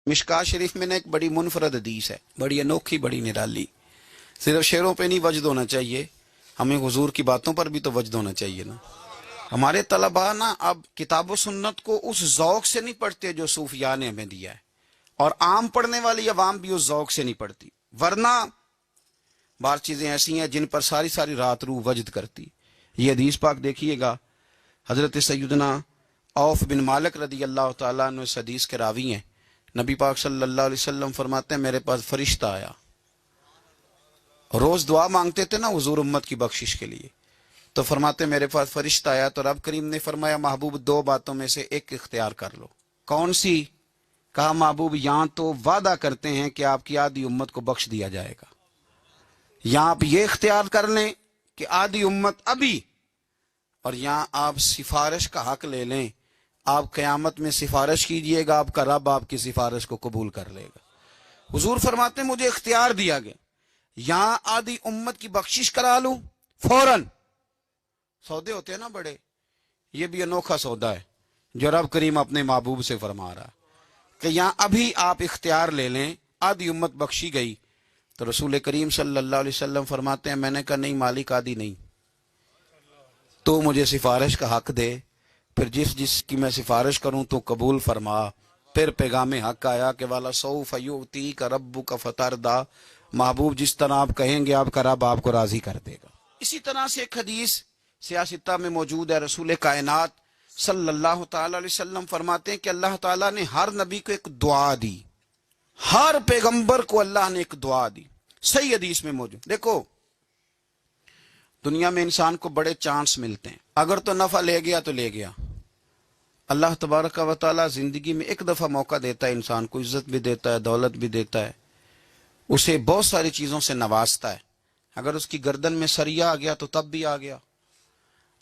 مشکات شریف میں نے ایک بڑی منفرد حدیث ہے، بڑی انوکھی، بڑی نرالی. صرف شعروں پہ نہیں وجد ہونا چاہیے، ہمیں حضور کی باتوں پر بھی تو وجد ہونا چاہیے نا. ہمارے طلباء نا اب کتاب و سنت کو اس ذوق سے نہیں پڑھتے جو صوفیاء نے ہمیں دیا ہے، اور عام پڑھنے والی عوام بھی اس ذوق سے نہیں پڑھتی، ورنہ بعض چیزیں ایسی ہیں جن پر ساری ساری رات روح وجد کرتی. یہ حدیث پاک دیکھیے گا، حضرت سیدنا عوف بن مالک رضی اللہ تعالیٰ عنہ اس حدیث کے راوی ہیں. نبی پاک صلی اللہ علیہ وسلم فرماتے ہیں میرے پاس فرشتہ آیا، روز دعا مانگتے تھے نا حضور امت کی بخشش کے لیے، تو فرماتے میرے پاس فرشتہ آیا تو رب کریم نے فرمایا محبوب دو باتوں میں سے ایک اختیار کر لو. کون سی؟ کہا محبوب یہاں تو وعدہ کرتے ہیں کہ آپ کی آدھی امت کو بخش دیا جائے گا، یہاں آپ یہ اختیار کر لیں کہ آدھی امت ابھی، اور یہاں آپ سفارش کا حق لے لیں، آپ قیامت میں سفارش کیجئے گا، آپ کا رب آپ کی سفارش کو قبول کر لے گا. حضور فرماتے ہیں مجھے اختیار دیا گیا، یہاں آدھی امت کی بخشش کرا لوں فوراً. سودے ہوتے ہیں نا بڑے، یہ بھی انوکھا سودا ہے جو رب کریم اپنے محبوب سے فرما رہا کہ یہاں ابھی آپ اختیار لے لیں، آدھی امت بخشی گئی. تو رسول کریم صلی اللہ علیہ وسلم فرماتے ہیں میں نے کہا نہیں مالک آدھی نہیں، تو مجھے سفارش کا حق دے، پھر جس کی میں سفارش کروں تو قبول فرما. پھر پیغام حق آیا کہ والا سوف یؤتیک ربک فترضی، محبوب جس طرح آپ کہیں گے آپ کا رب آپ کو راضی کر دے گا. اسی طرح سے ایک حدیث سیاستہ میں موجود ہے، رسول کائنات صلی اللہ تعالی علیہ وسلم فرماتے ہیں کہ اللہ تعالیٰ نے ہر نبی کو ایک دعا دی، ہر پیغمبر کو اللہ نے ایک دعا دی. صحیح حدیث میں موجود. دیکھو دنیا میں انسان کو بڑے چانس ملتے ہیں، اگر تو نفع لے گیا تو لے گیا. اللہ تبارک و تعالیٰ زندگی میں ایک دفعہ موقع دیتا ہے، انسان کو عزت بھی دیتا ہے، دولت بھی دیتا ہے، اسے بہت ساری چیزوں سے نوازتا ہے. اگر اس کی گردن میں سریا آ گیا تو تب بھی آ گیا،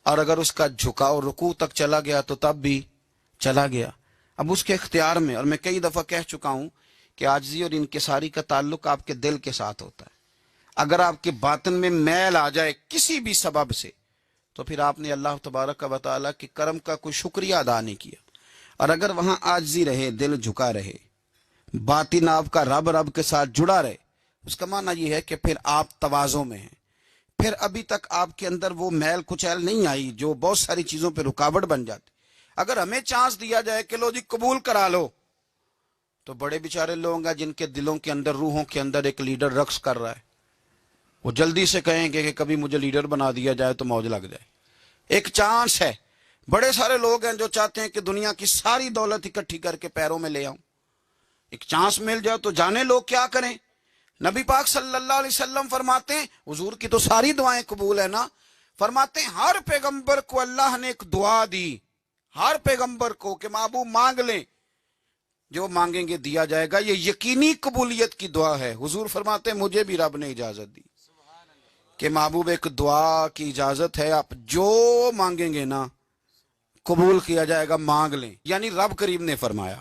اور اگر اس کا جھکاؤ رکوع تک چلا گیا تو تب بھی چلا گیا. اب اس کے اختیار میں، اور میں کئی دفعہ کہہ چکا ہوں کہ عاجزی اور انکساری کا تعلق آپ کے دل کے ساتھ ہوتا ہے. اگر آپ کے باطن میں میل آ جائے کسی بھی سبب سے تو پھر آپ نے اللہ تبارک و تعالیٰ کے کرم کا کوئی شکریہ ادا نہیں کیا. اور اگر وہاں عاجزی رہے، دل جھکا رہے، باطن آپ کا رب کے ساتھ جڑا رہے، اس کا معنی یہ ہے کہ پھر آپ تواضع میں ہیں، پھر ابھی تک آپ کے اندر وہ میل کچیل نہیں آئی جو بہت ساری چیزوں پہ رکاوٹ بن جاتی. اگر ہمیں چانس دیا جائے کہ لو جی قبول کرا لو، تو بڑے بیچارے لوگ ہیں جن کے دلوں کے اندر، روحوں کے اندر ایک لیڈر رقص کر رہا ہے، وہ جلدی سے کہیں گے کہ کبھی مجھے لیڈر بنا دیا جائے تو موج لگ جائے. ایک چانس ہے. بڑے سارے لوگ ہیں جو چاہتے ہیں کہ دنیا کی ساری دولت اکٹھی کر کے پیروں میں لے آؤں. ایک چانس مل جائے تو جانے لوگ کیا کریں. نبی پاک صلی اللہ علیہ وسلم فرماتے ہیں، حضور کی تو ساری دعائیں قبول ہے نا، فرماتے ہیں ہر پیغمبر کو اللہ نے ایک دعا دی، ہر پیغمبر کو، کہ محبوب مانگ لیں، جو مانگیں گے دیا جائے گا. یہ یقینی قبولیت کی دعا ہے. حضور فرماتے ہیں مجھے بھی رب نے اجازت دی کہ محبوب ایک دعا کی اجازت ہے، آپ جو مانگیں گے نا قبول کیا جائے گا، مانگ لیں. یعنی رب کریم نے فرمایا،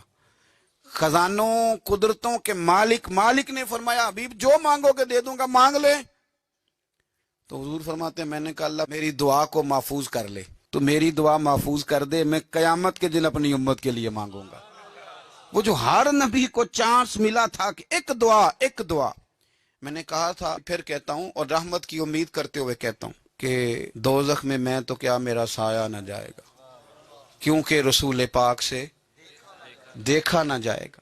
خزانوں قدرتوں کے مالک نے فرمایا حبیب جو مانگو گے دے دوں گا، مانگ لیں. تو حضور فرماتے ہیں میں نے کہا اللہ میری دعا کو محفوظ کر لے، تو میری دعا محفوظ کر دے، میں قیامت کے دن اپنی امت کے لیے مانگوں گا. وہ جو ہر نبی کو چانس ملا تھا کہ ایک دعا. میں نے کہا تھا، پھر کہتا ہوں، اور رحمت کی امید کرتے ہوئے کہتا ہوں کہ دوزخ میں تو کیا میرا سایہ نہ جائے گا، کیونکہ رسول پاک سے دیکھا نہ جائے گا.